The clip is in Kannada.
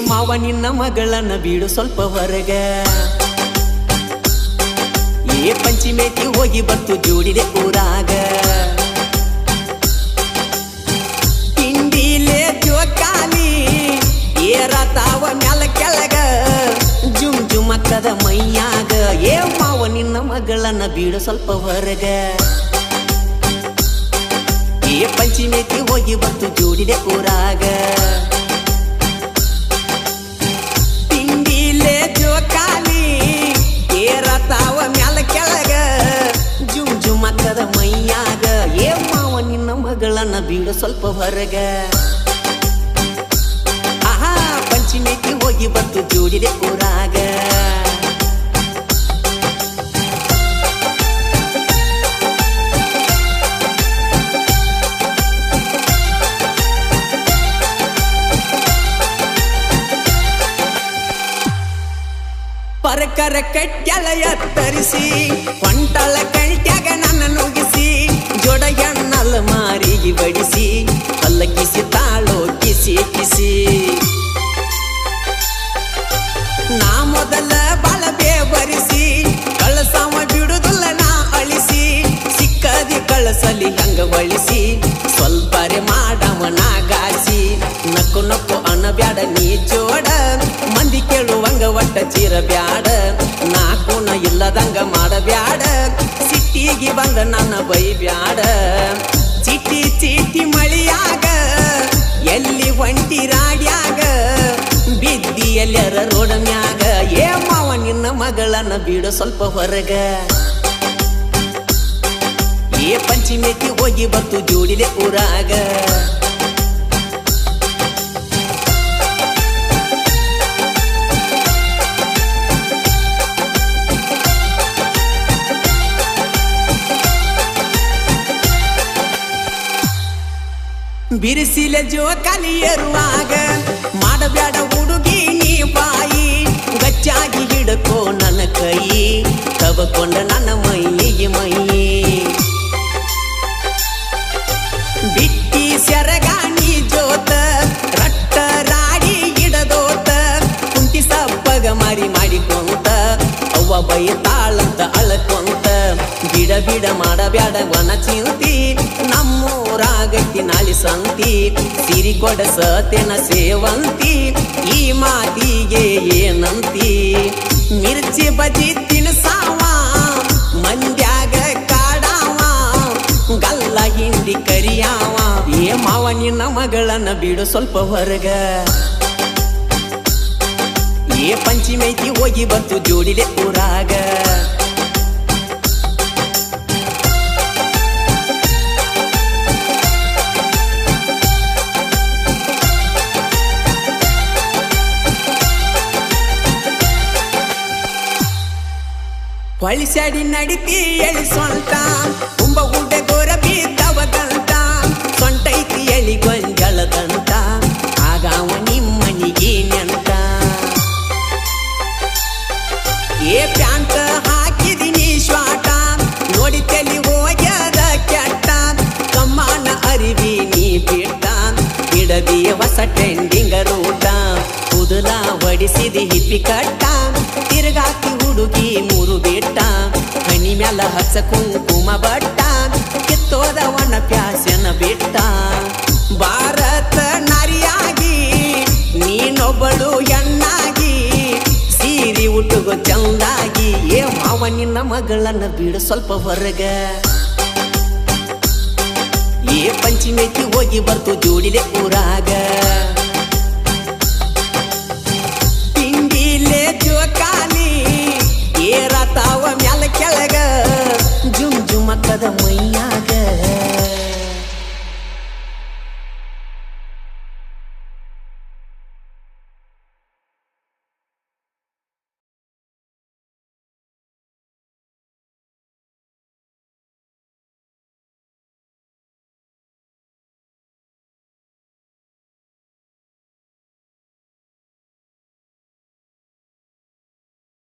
ಮಾವ ನಿನ್ನ ಮಗಳನ್ನ ಬಿಡು ಸ್ವಲ್ಪ ಹೊರಗ ಪಂಚಿಮೇತಿ ಹೋಗಿ ಬಂತು ಜೋಡಿದೆ ಊರಾಗ ಹಿಂದಿಲೆ ಜೋಕಾಲಿ ಏರತಾವ ಮ್ಯಾಲ ಕೆಳಗ ಜುಮ್ ಜುಮಕ್ಕದ ಮೈಯಾಗ ಮಾವ ನಿನ್ನ ಮಗಳನ್ನ ಬಿಡು ಸ್ವಲ್ಪ ಹೊರಗ ಪಂಚಿಮೇತಿ ಹೋಗಿ ಬಂತು ಜೋಡಿದೆ ಊರಾಗ ಹಿಂದಿಲೆ ಜೋಕಾಲಿ ಏರತಾವ ಮ್ಯಾಲ ಕೆಳಗ ಜುಮ್ ಜುಮಕ್ಕದ ಮೈಯಾಗ ಮಾವ ನಿನ್ನ ಮಗಳನ್ನ ಬಿಡು ಸ್ವಲ್ಪ ಹೊರಗ ಆಹಾ ಪಂಚಿಮೇತಿ ಹೋಗಿ ಬಂತು ಜೋಡಿದೆ ಊರಾಗ ಪರಕರ ಕಟ್ಟ್ಯಾಳ ಎತ್ತರಿಸಿ ಹೊಂಟಳ ಕಳ್ಟ್ಯಾಗ ನನ್ನ ನುಗ್ಗಿಸಿ ಜೋಡ ಎಣ್ಣಲ್ ಮಾರಿಗೆ ಬಡಿಸಿ ಪಲ್ಲಕ್ಕಿಸಿ ತಾಳೋ ಕಿಸಿ ಕಿಸಿ ನಾ ಮೊದಲ ಬಾಳಬೇ ಬರಿಸಿ ಕಳಸಾವ ಬಿಡುದಿಲ್ಲ ನಾ ಅಳಿಸಿ ಸಿಕ್ಕದಿ ಕಳಸಲಿ ಹಂಗ ಬಳಿಸಿ ಸ್ವಲ್ಪರೆ ಮಾಡವ ನಾಗಾಸಿ ನಕ್ಕು ನಕ್ಕು ಅನ್ನಬ್ಯಾಡ ನೀ ಜೋಡ ಮಂದಿ ಕೇಳುವಂಗ ಒಟ್ಟ ಚೀರ ಬ್ಯಾಡ ನಾಕುನ ಇಲ್ಲದಂಗ ಮಾಡಬ್ಯಾಡ ಸಿಟ್ಟಿಗೆ ಬಂದ ನನ್ನ ಬೈ ಬ್ಯಾಡ ಚಿಟಿ ಚಿಟಿ ಮಳಿಯಾಗ ಎಲ್ಲಿ ಒಂಟಿ ರಾಡ್ಯಾಗ ಬಿದ್ದಿ ಎಲ್ಲರ ರೋಡ ಮ್ಯಾಗ ಮಾವ ನಿನ್ನ ಮಗಳನ್ನ ಬಿಡು ಸ್ವಲ್ಪ ಹೊರಗ ಪಂಚಿಮೇತಿ ಹೋಗಿ ಬಂತು ಜೋಡಿಲೆ ಊರಾಗ ಬಿರಿಸಿಲೆ ಜೋಕಾಲಿ ಏರುವಾಗ ಮಾಡಬ್ಯಾಡ ಹುಡುಗಿ ನೀ ಬಾಯಿ ಗಚ್ಚಾಗಿ ಹಿಡ್ಕೋ ನನ್ನ ಕೈ ತಬಕೊಂಡ ನನ್ನ ಮೈಯಿಗೆ ಮೈ ಬಿಟ್ಟಿ ಸೆರಗಾಣಿ ಜೋತ ರಟ್ಟ ರಾಡಿ ಇಡದೋತ ಕುಂಟಿ ಸಪ್ಪಗ ಮಾರಿ ಮಾಡಿಕೊಂತ ಅವ್ವ ಬೈತಾಳಂತ ಅಳಕೊಂತ ಬಿಡ ಬಿಡ ಮಾಡಬ್ಯಾಡ ವನ ಚಿಂತಿ ನಮ್ಮೂರಾಗಟ್ಟಿ ನಾಳಿ ಸಂತಿ ಸಿರಿ ಕೊಡಸತೇನ ಸೇವಂತಿ ಈ ಮಾತಿಗೆ ಏನಂತಿ ಮಿರ್ಚಿ ಬಜಿ ತಿನ್ಸಾವ ಮಂದ್ಯಾಗ ಕಾಡಾವ ಗಲ್ಲ ಹಿಂಡಿ ಕರಿಯಾವ ಮಾವ ನಿನ್ನ ಮಗಳನ್ನ ಬಿಡು ಸ್ವಲ್ಪ ಹೊರಗ ಪಂಚಿಮೇತಿ ಹೋಗಿ ಬಂತು ಜೋಡಿಲೆ ಊರಾಗ ಹೊಳಿಸ್ಯಾಡಿ ನಡಿತಿ ಎಳಿ ಸ್ವಂತ ತುಂಬ ಗುಡ್ಡೆ ಗೋರ ಬಿದ್ದವದಂತ ಸೊಂಟೈತಿ ಎಳಿ ಗೊಂಜಳದಂತ ಆಗಾವ ನಿಮ್ಮನಿಗೆ ನೆಂತ ಪ್ಯಾಂಟ್ ಹಾಕಿದಿನಿ ಶ್ವಾಟ ನೋಡಿ ತಲಿ ಹೋಗ್ಯದ ಕೆಟ್ಟ ಕಮ್ಮಾನ ಅರಿವಿ ನೀ ಬಿಟ್ಟ ಹಿಡದಿ ಹೊಸ ಟ್ರೆಂಡಿಂಗ ರೂಟ ಕುದಲ ಹೊಡಿಸಿದಿ ಹಿಪ್ಪಿ ಕಟ್ಟ ತಿರುಗಾಕಿ ಹುಡುಗಿ ಮೂರು ಬಿಟ್ಟ ಹನಿ ಮ್ಯಾಲ ಹಚ್ಚ ಕುಂಕುಮ ಬಟ್ಟ ಕಿತ್ತೋದವನ ಪ್ಯಾಸನ ಬಿಟ್ಟ ಭಾರತ ನಾರಿಯಾಗಿ ನೀನೊಬ್ಬಳು ಹೆಣ್ಣಾಗಿ ಸೀರಿ ಉಟ್ಟುಗೋ ಚಂದಾಗಿ ಮಾವ ನಿನ್ನ ಮಗಳನ್ನ ಬಿಡು ಸ್ವಲ್ಪ ಹೊರಗ ಪಂಚಿಮೇತಿ ಹೋಗಿ ಬರ್ತು ಜೋಡಿಲೆ ಊರಾಗ